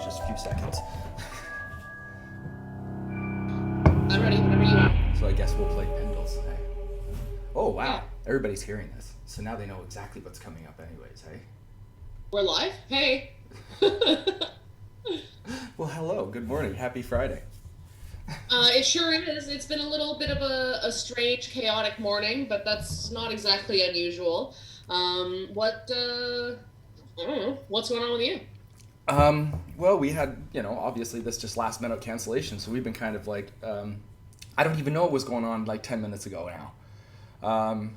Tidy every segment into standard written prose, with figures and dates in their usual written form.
just a few seconds. I'm ready whenever you are. So I guess we'll play Pindles. Hey. Oh wow, everybody's hearing this, so now they know exactly what's coming up, anyways. Hey. We're live? Hey. Well, hello. Good morning. Happy Friday. It sure is. It's been a little bit of a strange, chaotic morning, but that's not exactly unusual. I don't know. What's going on with you? Well, we had, obviously this just last minute cancellation, so we've been kind of like, I don't even know what was going on like 10 minutes ago now.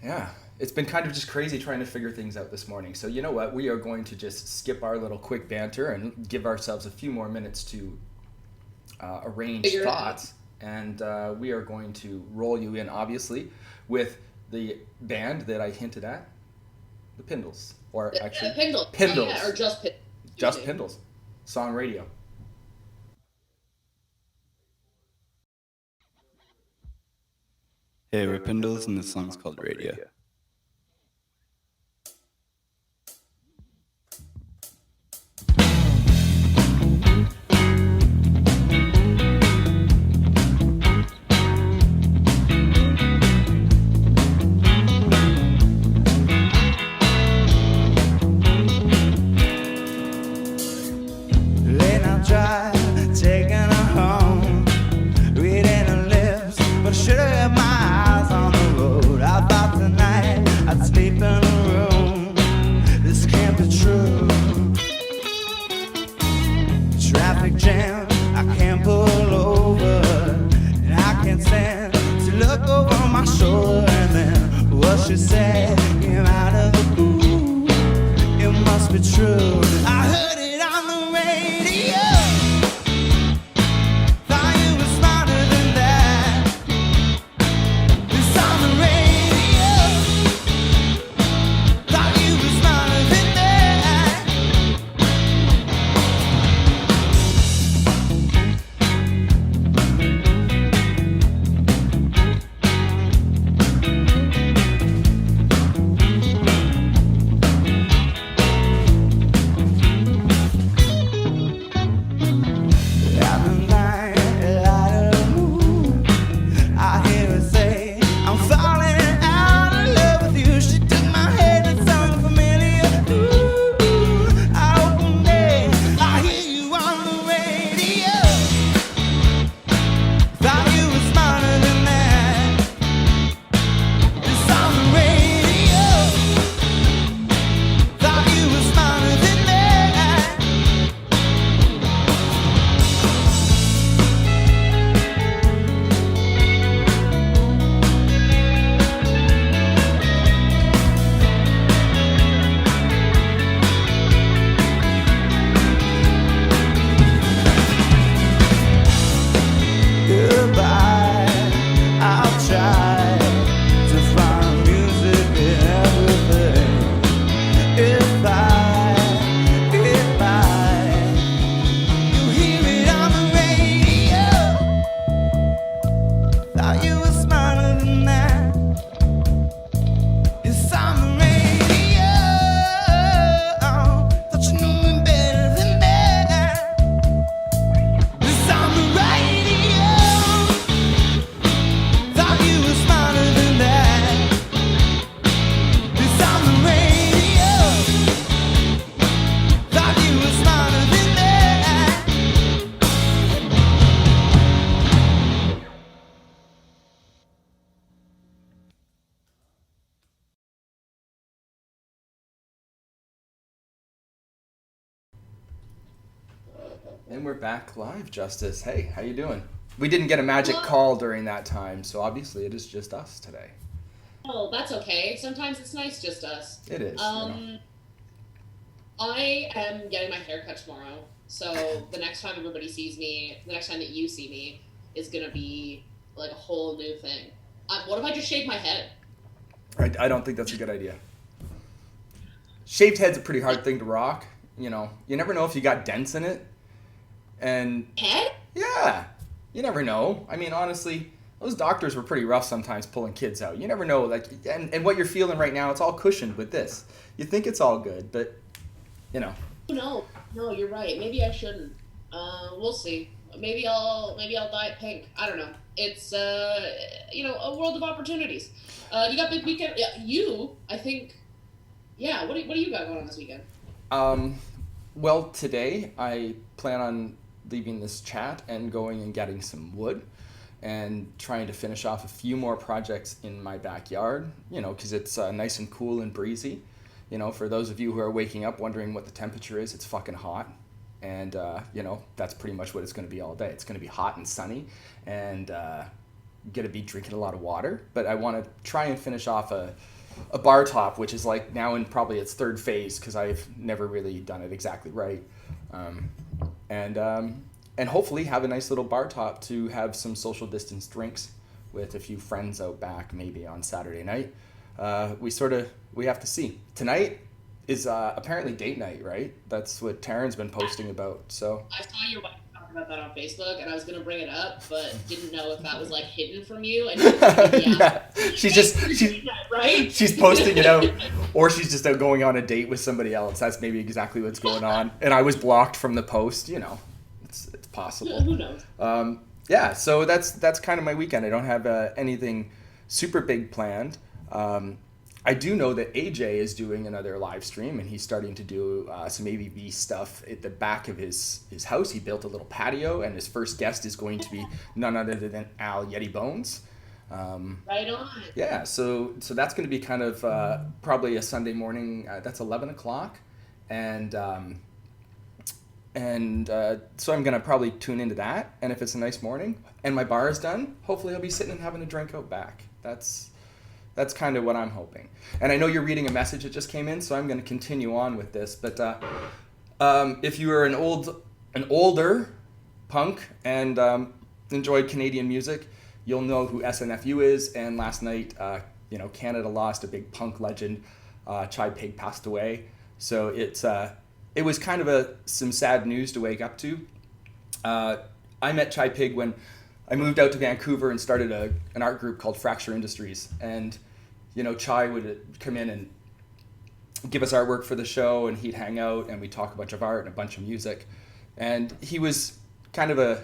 Yeah, it's been kind of just crazy trying to figure things out this morning. So you know what? We are going to just skip our little quick banter and give ourselves a few more minutes to arrange Figure it thoughts. And we are going to roll you in, obviously, with the band that I hinted at, the Pindles. Or actually, Pindles. Pindles. Yeah, or just Pindles. Just Pindles. Song Radio. Hey, we're Pindles, and this song's called Radio. Late night drive, taking her home, reading her lips, but I should have had my eyes on the road. I thought tonight I'd sleep in a room. This can't be true. Traffic jam, I can't pull over, and I can't stand to look over my shoulder. And then what she said came out of the blue. It must be true. I heard it on the radio. Thought you were smarter than that. It's on the radio. Thought you were smarter than that. Out the night, out of the moon, I hear her say, I'm falling out of love with you. She took my hand and sung familiar. Ooh, I open day, I hear you on the radio. Thought you were smarter than that. It's on the radio. Thought you were smarter than that. Goodbye, I'll try to find music in everything. If you hear it on the radio, thought you were smarter than that. It's on the radio, thought you knew me better than that. It's on the radio. Thought you were smarter than that. It's on the radio. Thought you were smarter than that. And we're back live, Justice. Hey, how you doing? We didn't get a magic call during that time, so obviously it is just us today. Oh, that's okay. Sometimes it's nice just us. It is. I am getting my hair cut tomorrow, so the next time everybody sees me, the next time that you see me, is gonna be like a whole new thing. What if I just shave my head? I don't think that's a good idea. Shaved head's a pretty hard thing to rock. You never know if you got dents in it. And Head? yeah, you never know. I mean, honestly, those doctors were pretty rough sometimes pulling kids out. You never know, like, and what you're feeling right now, it's all cushioned with this. You think it's all good, but, No. No, you're right. Maybe I shouldn't. We'll see. Maybe I'll dye it pink. I don't know. It's a world of opportunities. You got big weekend. Yeah, I think. Yeah. What do you got going on this weekend? Um, well, today I plan on leaving this chat and going and getting some wood and trying to finish off a few more projects in my backyard, because it's nice and cool and breezy. For those of you who are waking up wondering what the temperature is, it's fucking hot. And, that's pretty much what it's going to be all day. It's going to be hot and sunny and going to be drinking a lot of water. But I want to try and finish off a bar top, which is like now in probably its third phase because I've never really done it exactly right. Um, and hopefully have a nice little bar top to have some social distance drinks with a few friends out back maybe on Saturday night. We have to see. Tonight is apparently date night, right? That's what Taryn's been posting about. So I saw your wife talk about that on Facebook, and I was gonna bring it up, but didn't know if that was like hidden from you. And yeah, she's right. She's posting it out, or she's just out going on a date with somebody else. That's maybe exactly what's going on. And I was blocked from the post. It's possible. Yeah, who knows? Yeah, so that's kind of my weekend. I don't have anything super big planned. I do know that AJ is doing another live stream, and he's starting to do some AVB stuff at the back of his house. He built a little patio, and his first guest is going to be none other than Al Yeti Bones. Right on. Yeah, so that's going to be kind of probably a Sunday morning. That's 11 o'clock, and so I'm going to probably tune into that. And if it's a nice morning and my bar is done, hopefully I'll be sitting and having a drink out back. That's kind of what I'm hoping. And I know you're reading a message that just came in, so I'm going to continue on with this. But if you are an older punk and enjoyed Canadian music, you'll know who SNFU is. And last night, Canada lost a big punk legend. Chai Pig passed away. So it was kind of some sad news to wake up to. I met Chai Pig when I moved out to Vancouver and started an art group called Fracture Industries. And Chai would come in and give us artwork for the show, and he'd hang out, and we'd talk a bunch of art and a bunch of music. And he was kind of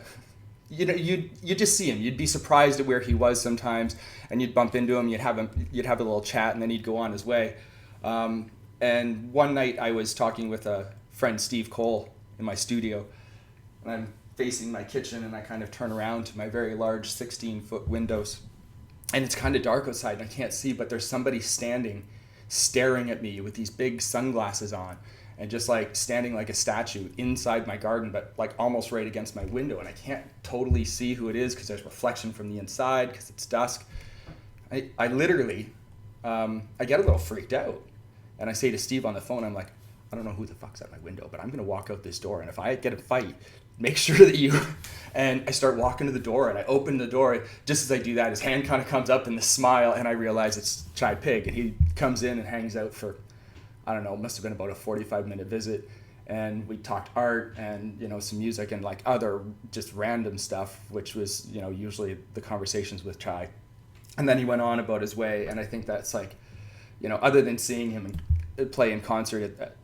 you'd just see him. You'd be surprised at where he was sometimes, and you'd bump into him. You'd have a little chat, and then he'd go on his way. And one night I was talking with a friend, Steve Cole, in my studio, and I'm facing my kitchen, and I kind of turn around to my very large 16-foot windows, and it's kind of dark outside and I can't see, but there's somebody standing staring at me with these big sunglasses on and just like standing like a statue inside my garden, but like almost right against my window, and I can't totally see who it is because there's reflection from the inside because it's dusk. I literally I get a little freaked out, and I say to Steve on the phone, I'm like, I don't know who the fuck's at my window, but I'm going to walk out this door, and if I get a fight, make sure that you... And I start walking to the door, and I open the door. Just as I do that, his hand kind of comes up in the smile, and I realize it's Chai Pig, and he comes in and hangs out for, I don't know, it must have been about a 45-minute visit, and we talked art and, some music and like other just random stuff, which was, usually the conversations with Chai. And then he went on about his way, and I think that's like, other than seeing him play in concert at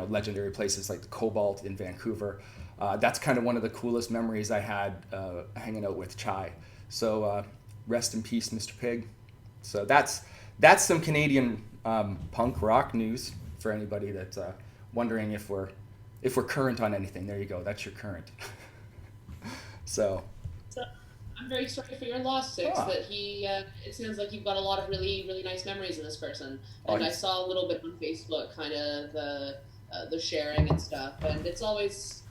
legendary places like the Cobalt in Vancouver, that's kind of one of the coolest memories I had hanging out with Chai. So rest in peace, Mr. Pig. So that's some Canadian punk rock news for anybody that's wondering if we're current on anything. There you go. That's your current. So I'm very sorry for your loss, Six. That he. It sounds like you've got a lot of really, really nice memories of this person. And I saw a little bit on Facebook, kind of the sharing and stuff, and it's always,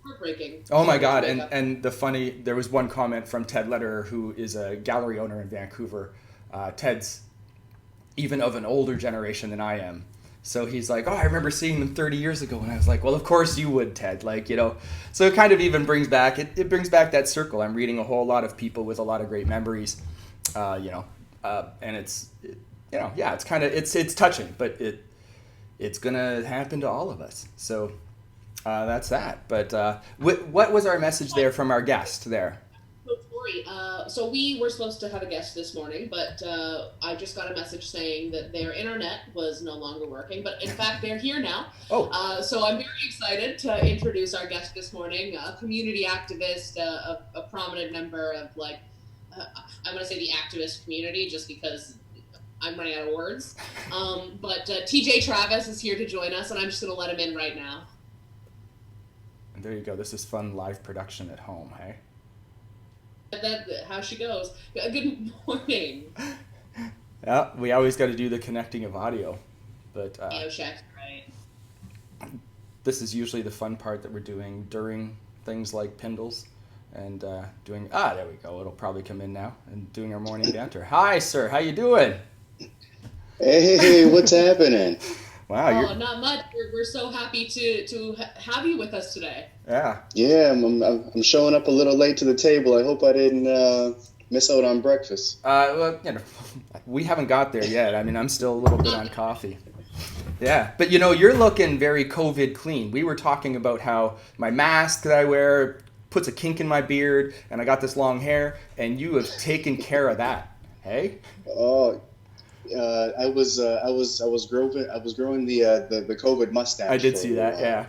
heartbreaking. Oh my God! And there was one comment from Ted Lederer, who is a gallery owner in Vancouver. Ted's even of an older generation than I am. So he's like, oh, I remember seeing them 30 years ago. And I was like, well, of course you would, Ted. So it kind of even brings back, it brings back that circle. I'm reading a whole lot of people with a lot of great memories, and it's kind of, it's touching, but it's going to happen to all of us. So that's that. But what was our message there from our guest there? Before story. So we were supposed to have a guest this morning, but I just got a message saying that their internet was no longer working. But in fact, they're here now. Oh. So I'm very excited to introduce our guest this morning, a community activist, a prominent member of I'm going to say the activist community just because I'm running out of words. But Teajai Travis is here to join us, and I'm just going to let him in right now. And there you go. This is fun live production at home, hey? How she goes. Good morning. Yeah, we always got to do the connecting of audio, but Check, right. this is usually the fun part that we're doing during things like Pindles, and doing there we go. It'll probably come in now, and doing our morning banter. Hi, sir. How you doing? Hey, what's happening? Wow. Not much. We're so happy to have you with us today. Yeah. Yeah, I'm showing up a little late to the table. I hope I didn't miss out on breakfast. Well, we haven't got there yet. I mean, I'm still a little bit on coffee. Yeah, but you're looking very COVID clean. We were talking about how my mask that I wear puts a kink in my beard, and I got this long hair, and you have taken care of that. Hey? Oh, I was growing the COVID mustache. I did see that. Yeah.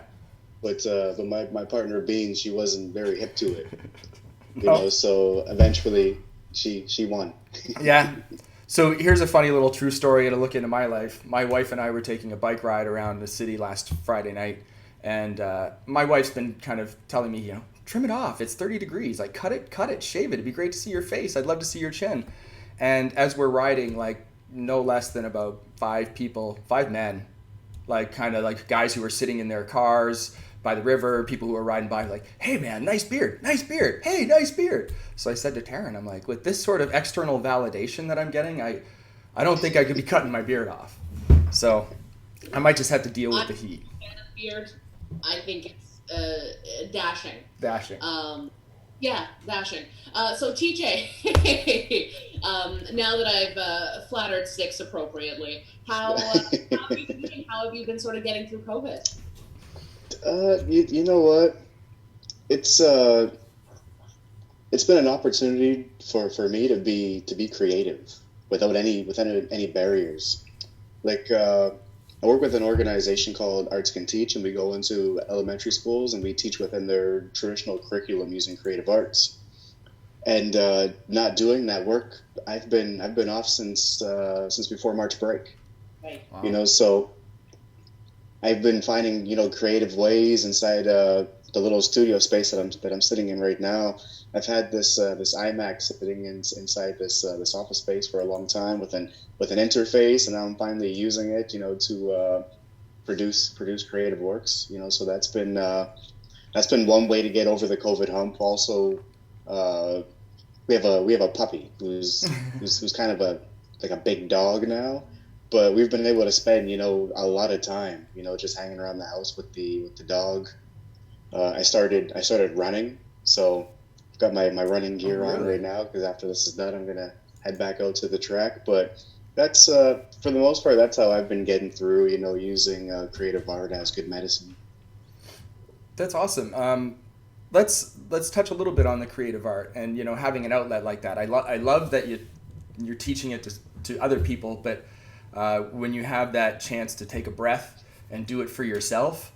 But my partner Bean, she wasn't very hip to it. You know, so eventually she won. Yeah. So here's a funny little true story to look into my life. My wife and I were taking a bike ride around the city last Friday night, and my wife's been kind of telling me, trim it off. It's 30 degrees. Like, cut it, shave it. It'd be great to see your face. I'd love to see your chin. And as we're riding, no less than about 5 men, kind of like guys who were sitting in their cars by the river, people who were riding by, hey man, nice beard, hey, nice beard. So I said to Taryn, I'm like, with this sort of external validation that I'm getting, I don't think I could be cutting my beard off. So I might just have to deal with the heat. Beard, I think it's dashing. Dashing. Yeah, dashing. So TJ, now that I've flattered Six appropriately, how have you been doing? How have you been sort of getting through COVID? You know what? It's been an opportunity for me to be creative without any barriers. I work with an organization called Arts Can Teach, and we go into elementary schools and we teach within their traditional curriculum using creative arts. And not doing that work, I've been off since before March break. Right. Wow. So I've been finding creative ways inside the little studio space that I'm sitting in right now. I've had this iMac sitting inside this office space for a long time with an interface, and now I'm finally using it, to produce creative works. So that's been one way to get over the COVID hump. Also, we have a puppy who's kind of a big dog now, but we've been able to spend a lot of time just hanging around the house with the dog. I started running, so I've got my running gear on right now because after this is done, I'm gonna head back out to the track. But that's for the most part, that's how I've been getting through. Using creative art as good medicine. That's awesome. Let's touch a little bit on the creative art and having an outlet like that. I love that you're teaching it to other people, but when you have that chance to take a breath and do it for yourself.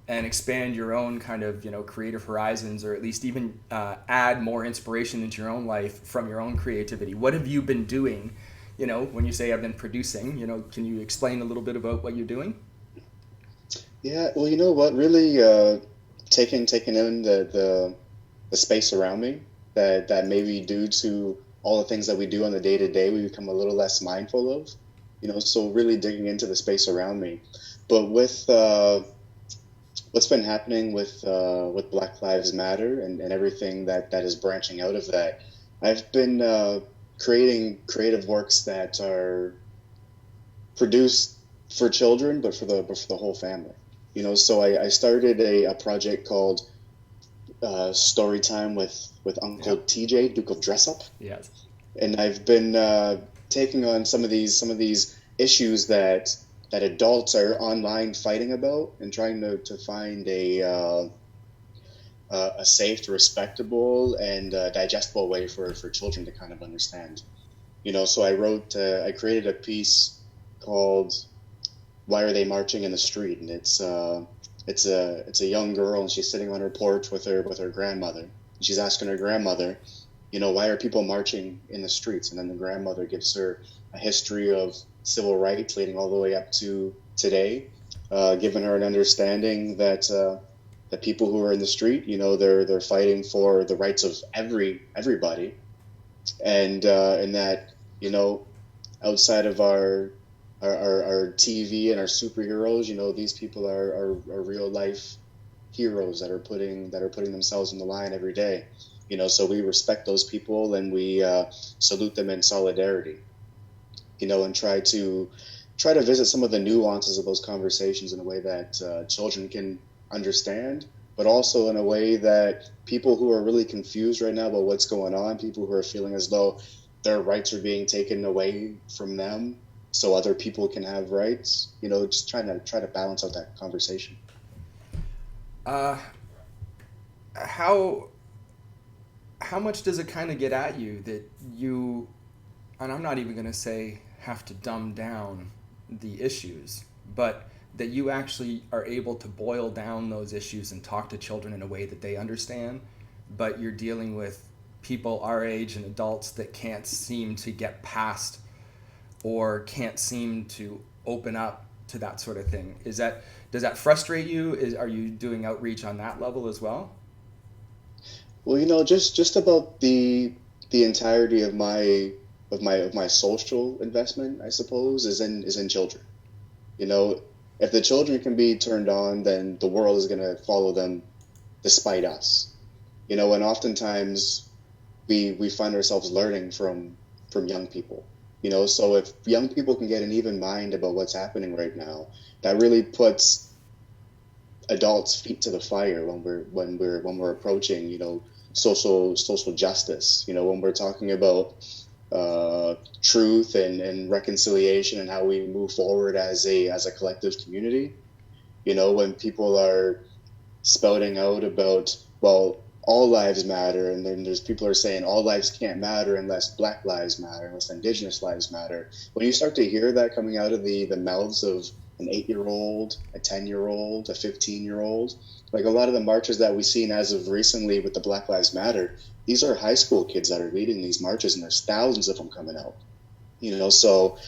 And expand your own kind of creative horizons, or at least even add more inspiration into your own life from your own creativity. What have you been doing? When you say I've been producing, can you explain a little bit about what you're doing? Yeah, well, you know what? Really taking in the space around me that maybe due to all the things that we do on the day to day, we become a little less mindful of. So really digging into the space around me, but with what's been happening with Black Lives Matter and everything that is branching out of that, I've been creating creative works that are produced for children, but for the whole family. So I started a project called Storytime with Uncle TJ, Duke of Dress Up. Yes. And I've been taking on some of these issues that adults are online fighting about and trying to find a a safe, respectable, and digestible way for children to kind of understand. So I created a piece called "Why Are They Marching in the Street?" And it's a young girl, and she's sitting on her porch with her grandmother. She's asking her grandmother, why are people marching in the streets? And then the grandmother gives her a history of civil rights leading all the way up to today, giving her an understanding that the people who are in the street, they're fighting for the rights of everybody, and that outside of our TV and our superheroes, these people are real life heroes that are putting themselves on the line every day. So we respect those people, and we salute them in solidarity. And try to visit some of the nuances of those conversations in a way that children can understand, but also in a way that people who are really confused right now about what's going on, people who are feeling as though their rights are being taken away from them so other people can have rights, just try to balance out that conversation. How much does it kind of get at you that you, and I'm not even going to say have to dumb down the issues, but that you actually are able to boil down those issues and talk to children in a way that they understand, but you're dealing with people our age and adults that can't seem to get past or can't seem to open up to that sort of thing. Does that frustrate you? Are you doing outreach on that level as well? Well, just about the entirety of my social investment, I suppose, is in children. If the children can be turned on, then the world is going to follow them despite us. And oftentimes we find ourselves learning from young people. So if young people can get an even mind about what's happening right now, that really puts adults' feet to the fire when we're approaching, social justice. When we're talking about truth and reconciliation and how we move forward as a collective community. When people are spouting out about, well, all lives matter, and then there's people who are saying all lives can't matter unless Black lives matter, unless Indigenous lives matter. When you start to hear that coming out of the mouths of an 8-year-old, a 10-year-old, a 15-year-old, like a lot of the marches that we've seen as of recently with the Black Lives Matter, these are high school kids that are leading these marches, and there's thousands of them coming out. So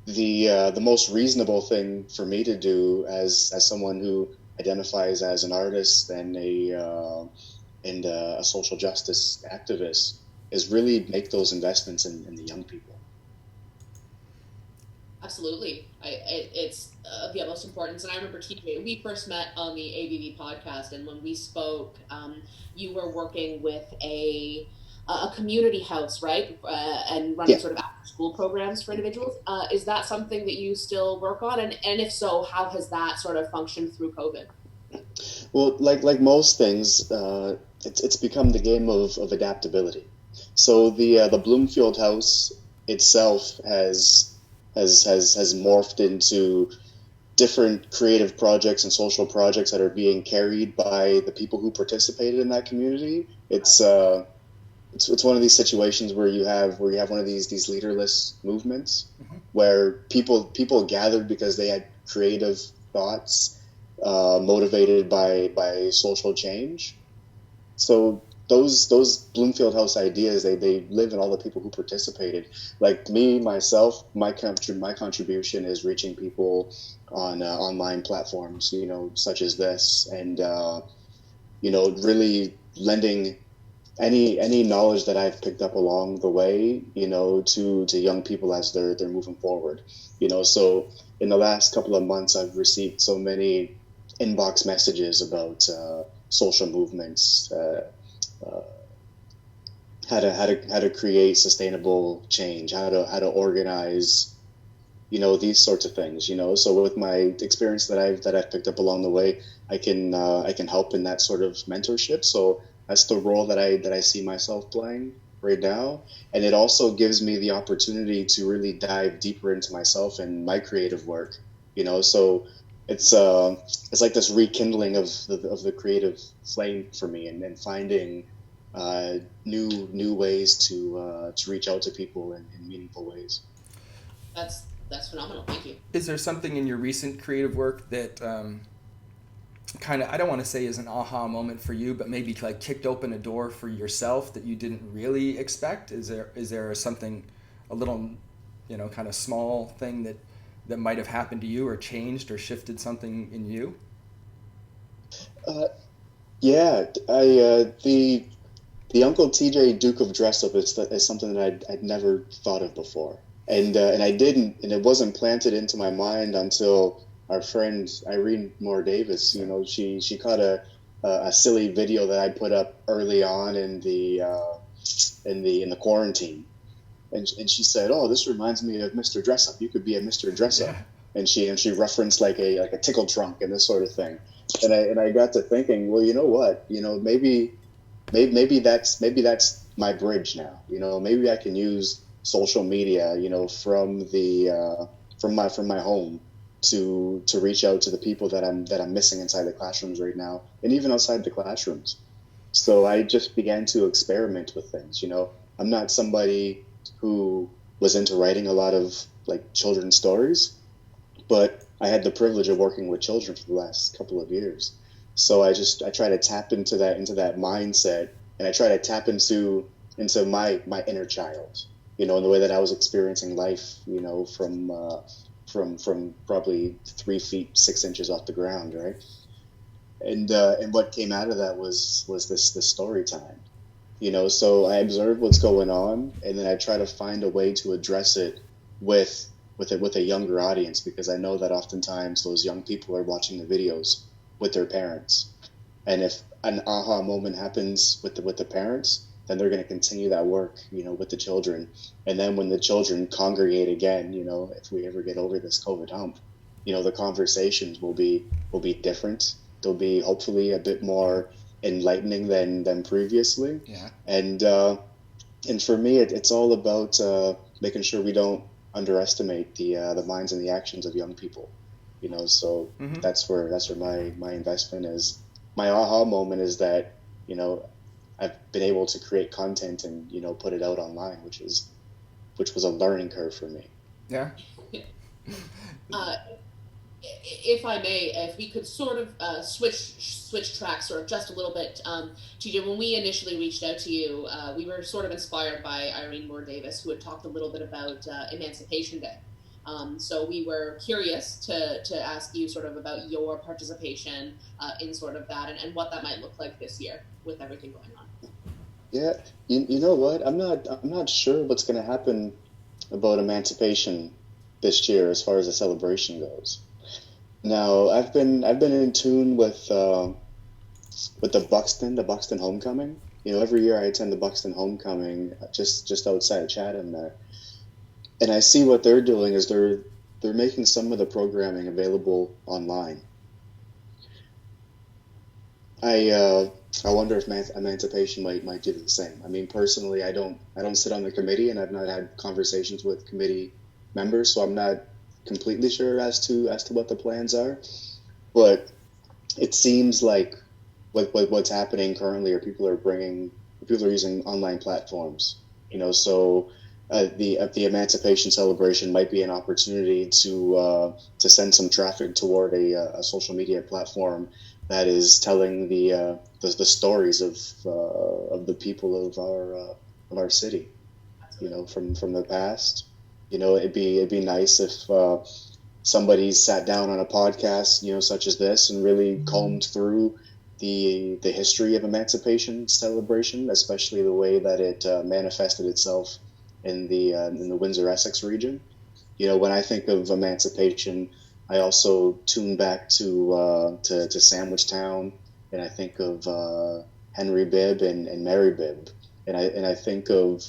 the most reasonable thing for me to do as someone who identifies as an artist and a social justice activist is really make those investments in the young people. Absolutely. It's of the utmost importance. And I remember, TJ, we first met on the ABV podcast, and when we spoke, you were working with a community house, right? And running sort of after school programs for individuals. Is that something that you still work on? And if so, how has that sort of functioned through COVID? Well, like most things, it's become the game of adaptability. So the Bloomfield House itself has morphed into different creative projects and social projects that are being carried by the people who participated in that community. It's one of these situations where you have one of these leaderless movements, mm-hmm. where people gathered because they had creative thoughts, motivated by social change. So those Bloomfield House ideas, they live in all the people who participated. Like me, myself, my contribution is reaching people on online platforms, such as this, and really lending any knowledge that I've picked up along the way, to young people as they're moving forward. So in the last couple of months, I've received so many inbox messages about social movements, how to create sustainable change, how to organize, these sorts of things. So with my experience that I've picked up along the way, I can help in that sort of mentorship. So that's the role that I see myself playing right now, and it also gives me the opportunity to really dive deeper into myself and my creative work. So it's like this rekindling of the creative flame for me, and finding new ways to reach out to people in meaningful ways. That's phenomenal. Thank you. Is there something in your recent creative work that kind of, I don't want to say is an aha moment for you, but maybe like kicked open a door for yourself that you didn't really expect? Is there something, a little, kind of small thing that might have happened to you or changed or shifted something in you? Yeah, the Uncle TJ Duke of Dress Up is something that I'd never thought of before, and I didn't, and it wasn't planted into my mind until our friend Irene Moore Davis. She caught a silly video that I put up early on in the quarantine, and she said, "Oh, this reminds me of Mr. Dress Up. You could be a Mr. Dress Up." Yeah. And she referenced like a tickle trunk and this sort of thing, and I got to thinking, well, you know what, maybe that's my bridge now. Maybe I can use social media, from my home to reach out to the people that I'm missing inside the classrooms right now, and even outside the classrooms. So I just began to experiment with things. I'm not somebody who was into writing a lot of like children's stories, but I had the privilege of working with children for the last couple of years. So I try to tap into that mindset, and I try to tap into my inner child, in the way that I was experiencing life, from probably 3 feet 6 inches off the ground, right? And what came out of that was this story time, So I observe what's going on, and then I try to find a way to address it with a younger audience, because I know that oftentimes those young people are watching the videos with their parents, and if an aha moment happens with the parents, then they're going to continue that work, with the children. And then when the children congregate again, if we ever get over this COVID hump, the conversations will be different. They'll be hopefully a bit more enlightening than previously. Yeah. And for me, it's all about making sure we don't underestimate the minds and the actions of young people. So mm-hmm. that's where my investment is. My aha moment is that, I've been able to create content and, put it out online, which was a learning curve for me. Yeah. If I may, if we could sort of switch tracks sort of just a little bit, TJ, when we initially reached out to you, we were sort of inspired by Irene Moore Davis, who had talked a little bit about Emancipation Day. So we were curious to ask you sort of about your participation in sort of that, and what that might look like this year with everything going on. Yeah, you know what? I'm not sure what's going to happen about Emancipation this year as far as the celebration goes. Now, I've been in tune with the Buxton Homecoming. Every year I attend the Buxton Homecoming just outside of Chatham there. And I see what they're doing is they're making some of the programming available online. I wonder if Emancipation might do the same. I mean, personally, I don't sit on the committee, and I've not had conversations with committee members, so I'm not completely sure as to what the plans are. But it seems like what's happening currently, or people are using online platforms. So. The Emancipation celebration might be an opportunity to send some traffic toward a social media platform that is telling the stories of the people of our city, from the past. It'd be nice if somebody sat down on a podcast, such as this, and really combed through the history of Emancipation celebration, especially the way that it manifested itself in the Windsor-Essex region. When I think of Emancipation, I also tune back to Sandwich-Town, and I think of Henry Bibb and Mary Bibb, and I think of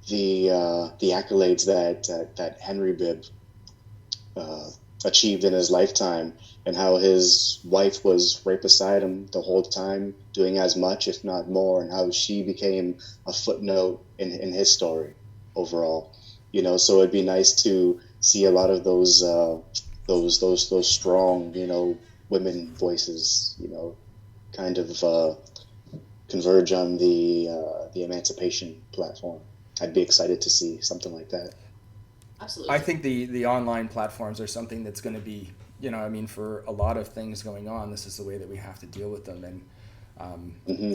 the accolades that Henry Bibb achieved in his lifetime, and how his wife was right beside him the whole time, doing as much, if not more, and how she became a footnote in his story overall. So it'd be nice to see a lot of those those strong, women voices, kind of converge on the Emancipation platform. I'd be excited to see something like that. Absolutely. I think the online platforms are something that's going to be, for a lot of things going on, this is the way that we have to deal with them. And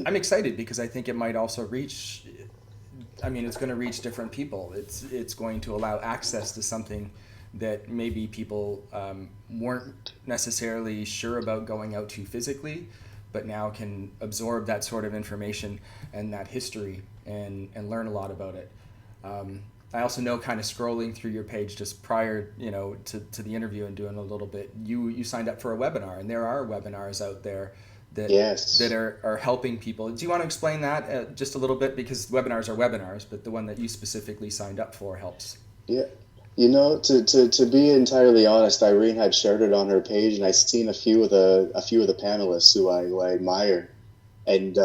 I'm excited because I think it might also reach, it's going to reach different people. It's going to allow access to something that maybe people weren't necessarily sure about going out to physically, but now can absorb that sort of information and that history and learn a lot about it. I also know, kind of scrolling through your page just prior, to the interview and doing a little bit, you signed up for a webinar, and there are webinars out there that Yes. that are helping people. Do you want to explain that just a little bit? Because webinars are webinars, but the one that you specifically signed up for helps. Yeah. To be entirely honest, Irene had shared it on her page, and I seen a few of the panelists who I admire, and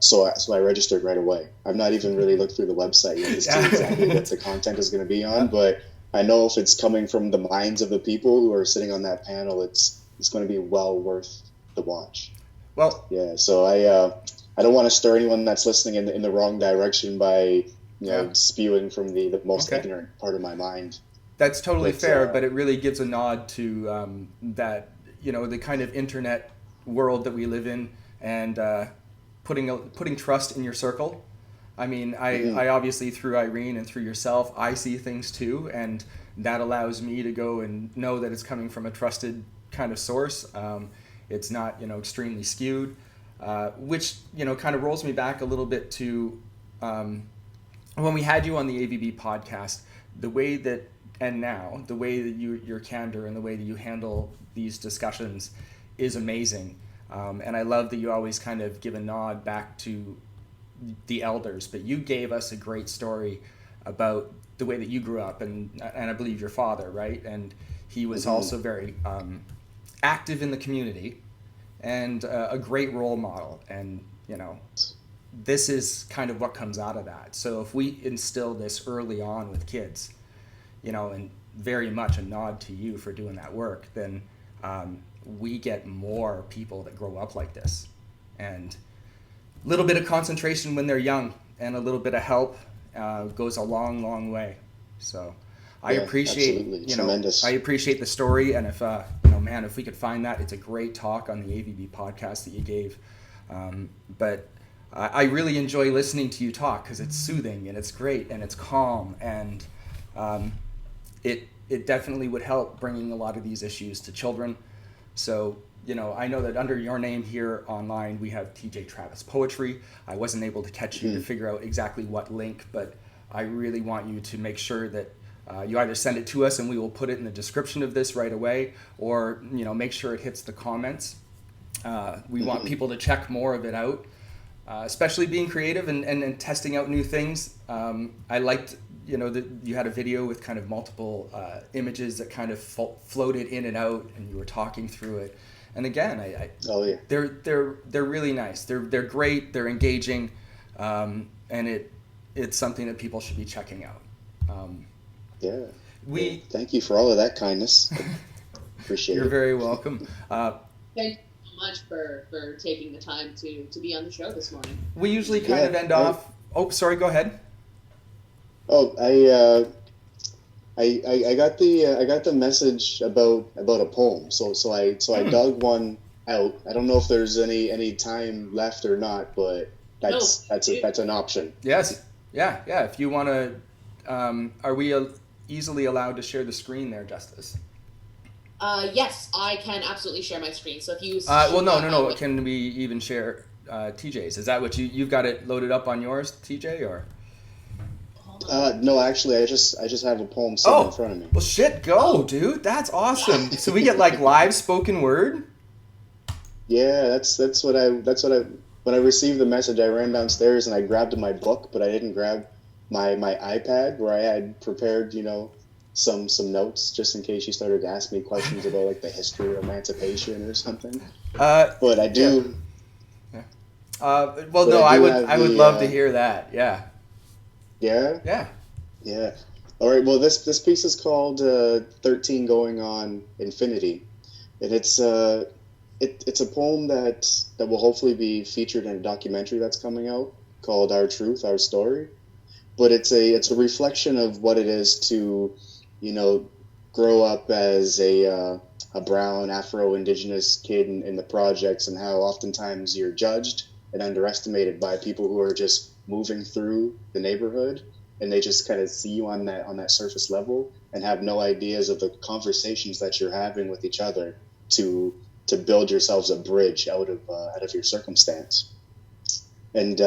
so I registered right away. I've not even really looked through the website yet to see exactly what the content is going to be on, but I know if it's coming from the minds of the people who are sitting on that panel, it's going to be well worth the watch. Well, Yeah. So I don't want to stir anyone that's listening in the wrong direction by spewing from the most ignorant part of my mind. that's totally But, fair, but it really gives a nod to that, the kind of internet world that we live in, and putting trust in your circle. I obviously, through Irene and through yourself, I see things too, and that allows me to go and know that it's coming from a trusted kind of source. It's not, extremely skewed, which, kind of rolls me back a little bit to when we had you on the AVB podcast, the way that your candor and the way that you handle these discussions is amazing. And I love that you always kind of give a nod back to the elders, but you gave us a great story about the way that you grew up, and I believe your father, right? And he was also very active in the community and a great role model. And, this is kind of what comes out of that. So if we instill this early on with kids, and very much a nod to you for doing that work, then we get more people that grow up like this. And a little bit of concentration when they're young and a little bit of help goes a long, long way. So I appreciate, Tremendous. I appreciate the story. And if, if we could find that, it's a great talk on the AVB podcast that you gave. But I really enjoy listening to you talk because it's soothing and it's great and it's calm, and it definitely would help bringing a lot of these issues to children. So, I know that under your name here online, we have Teajai Travis Poetry. I wasn't able to catch you to figure out exactly what link, but I really want you to make sure that you either send it to us and we will put it in the description of this right away, or, make sure it hits the comments. We want people to check more of it out. Especially being creative and testing out new things. I liked, that you had a video with kind of multiple images that kind of floated in and out, and you were talking through it. And again, they're really nice. They're great. They're engaging, and it's something that people should be checking out. Thank you for all of that kindness. Appreciate it. You're very welcome. Thank you so much for taking the time to be on the show this morning. We usually kind of end off. Oh, sorry. Go ahead. Oh, I got the message about a poem. So I dug one out. I don't know if there's any time left or not, but that's an option. Yes. Yeah. If you want to, are we easily allowed to share the screen there, Justice? Yes, I can absolutely share my screen. So if you no. Can we even share TJ's? Is that what you've got it loaded up on yours, TJ, or? No, actually, I just have a poem sitting in front of me. Well, shit, go, dude. That's awesome. So we get like live spoken word. Yeah, that's what I when I received the message, I ran downstairs and I grabbed my book, but I didn't grab my iPad where I had prepared, some notes just in case you started to ask me questions about like the history of Emancipation or something. But I do. Yeah. I would love to hear that. Yeah. Yeah. Yeah. Yeah. All right. Well, this piece is called 13 Going on Infinity, and it's a poem that will hopefully be featured in a documentary that's coming out called Our Truth, Our Story. But it's a reflection of what it is to, you know, grow up as a brown Afro-Indigenous kid in the projects, and how oftentimes you're judged and underestimated by people who are just moving through the neighborhood, and they just kind of see you on that surface level and have no ideas of the conversations that you're having with each other to build yourselves a bridge out of your circumstance. And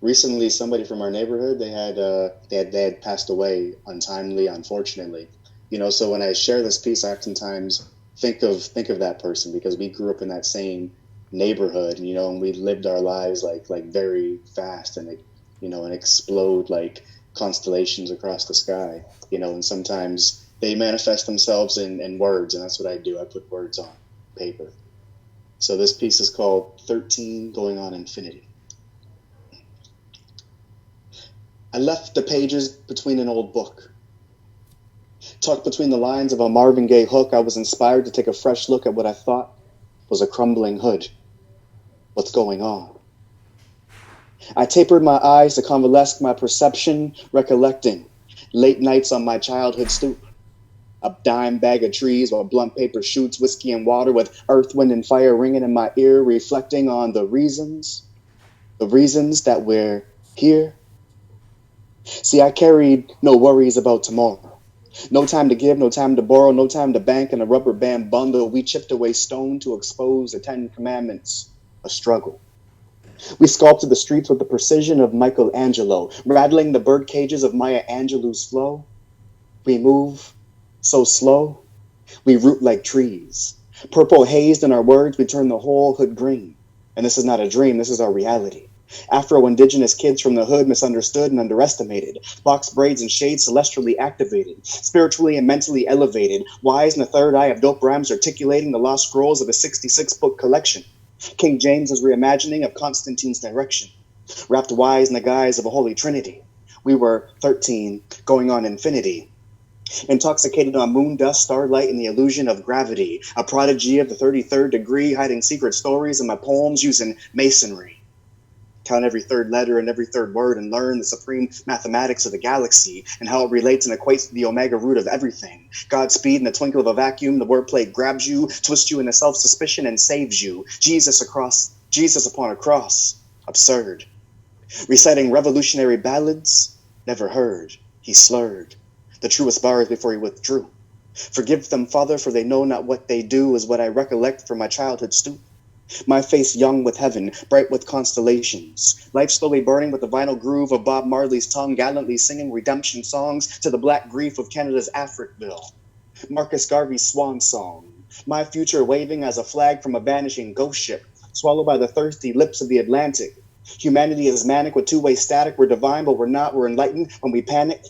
recently, somebody from our neighborhood, they had passed away untimely, unfortunately. You know, so when I share this piece, I oftentimes think of that person, because we grew up in that same neighborhood, you know, and we lived our lives like very fast, and and explode like constellations across the sky, you know. And sometimes they manifest themselves in words, and that's what I do. I put words on paper. So this piece is called 13 Going on Infinity. I left the pages between an old book. Tucked between the lines of a Marvin Gaye hook, I was inspired to take a fresh look at what I thought was a crumbling hood. What's going on? I tapered my eyes to convalesce my perception, recollecting late nights on my childhood stoop. A dime bag of trees while blunt paper shoots, whiskey and water with earth, wind, and fire ringing in my ear, reflecting on the reasons that we're here. See, I carried no worries about tomorrow. No time to give, no time to borrow, no time to bank in a rubber band bundle. We chipped away stone to expose the 10 Commandments, a struggle. We sculpted the streets with the precision of Michelangelo, rattling the bird cages of Maya Angelou's flow. We move so slow, we root like trees. Purple hazed in our words, we turn the whole hood green. And this is not a dream, this is our reality. Afro-Indigenous kids from the hood, misunderstood and underestimated. Box braids and shades celestially activated. Spiritually and mentally elevated. Wise in the third eye of dope rhymes articulating the lost scrolls of a 66-book collection. King James's reimagining of Constantine's direction. Wrapped wise in the guise of a holy trinity. We were 13, going on infinity. Intoxicated on moon dust, starlight, and the illusion of gravity. A prodigy of the 33rd degree, hiding secret stories in my poems using masonry. Count every third letter and every third word and learn the supreme mathematics of the galaxy and how it relates and equates to the omega root of everything. Godspeed in the twinkle of a vacuum, the wordplay grabs you, twists you into self-suspicion and saves you. Jesus upon a cross, absurd. Reciting revolutionary ballads, never heard, he slurred. The truest bars before he withdrew. Forgive them, Father, for they know not what they do, is what I recollect from my childhood stoop. My face young with heaven, bright with constellations. Life slowly burning with the vinyl groove of Bob Marley's tongue, gallantly singing redemption songs to the black grief of Canada's Africville. Marcus Garvey's swan song. My future waving as a flag from a vanishing ghost ship, swallowed by the thirsty lips of the Atlantic. Humanity is manic with two-way static. We're divine, but we're not. We're enlightened when we panic.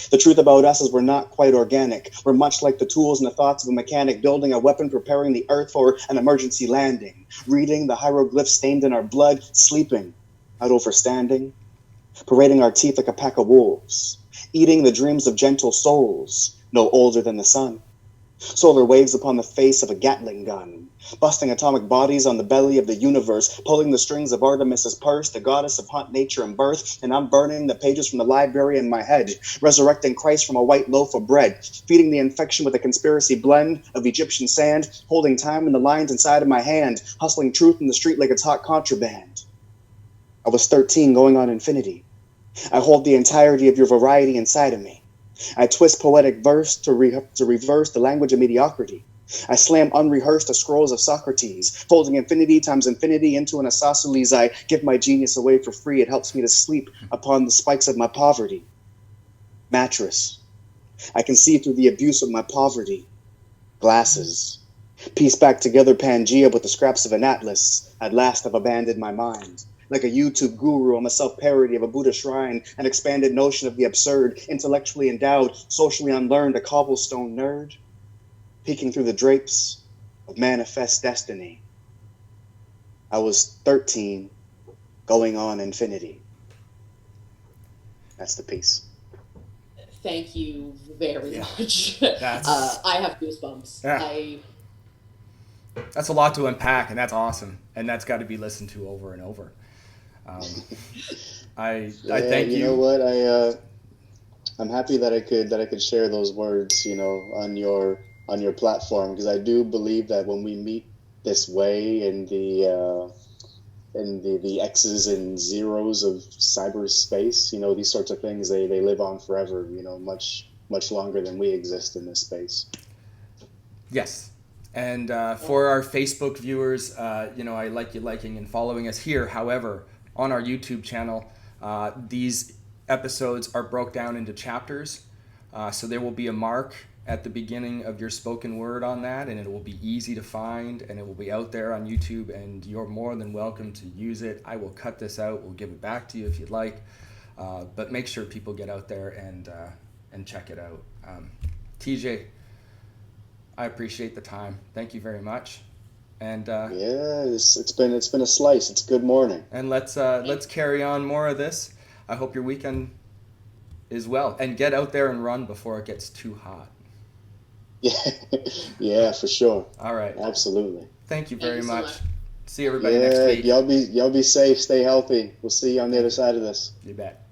The truth about us is we're not quite organic. We're much like the tools and the thoughts of a mechanic building a weapon, preparing the earth for an emergency landing. Reading the hieroglyphs stained in our blood, sleeping, not overstanding. Parading our teeth like a pack of wolves. Eating the dreams of gentle souls, no older than the sun. Solar waves upon the face of a Gatling gun. Busting atomic bodies on the belly of the universe, pulling the strings of Artemis's purse, the goddess of hot nature and birth, and I'm burning the pages from the library in my head, resurrecting Christ from a white loaf of bread, feeding the infection with a conspiracy blend of Egyptian sand, holding time in the lines inside of my hand, hustling truth in the street like it's hot contraband. I was 13 going on infinity. I hold the entirety of your variety inside of me. I twist poetic verse to reverse the language of mediocrity. I slam unrehearsed the scrolls of Socrates, folding infinity times infinity into an isosceles. I give my genius away for free. It helps me to sleep upon the spikes of my poverty. Mattress. I can see through the abuse of my poverty. Glasses. Piece back together Pangea with the scraps of an atlas. At last I've abandoned my mind. Like a YouTube guru, I'm a self-parody of a Buddha shrine, an expanded notion of the absurd, intellectually endowed, socially unlearned, a cobblestone nerd, peeking through the drapes of manifest destiny. I was 13, going on infinity. That's the piece. thank you very much. That's- I have goosebumps. Yeah. That's a lot to unpack, and that's awesome. And that's got to be listened to over and over. I thank you. You know what? I'm happy that I could share those words, you know, on your platform, because I do believe that when we meet this way in the X's and zeros of cyberspace, you know, these sorts of things, they live on forever, you know, much longer than we exist in this space. Yes. And for our Facebook viewers, you know, I like you liking and following us here. However, on our YouTube channel, these episodes are broke down into chapters. So there will be a mark at the beginning of your spoken word on that, and it will be easy to find, and it will be out there on YouTube, and you're more than welcome to use it. I will cut this out. We'll give it back to you if you'd like. But make sure people get out there and check it out. TJ, I appreciate the time. Thank you very much. And it's been a slice. It's good morning. And let's carry on more of this. I hope your weekend is well, and get out there and run before it gets too hot. Yeah, for sure. All right. Absolutely. Thank you very Thank you so much. much. See everybody next week. Y'all be safe, stay healthy. We'll see you on the other side of this. You bet.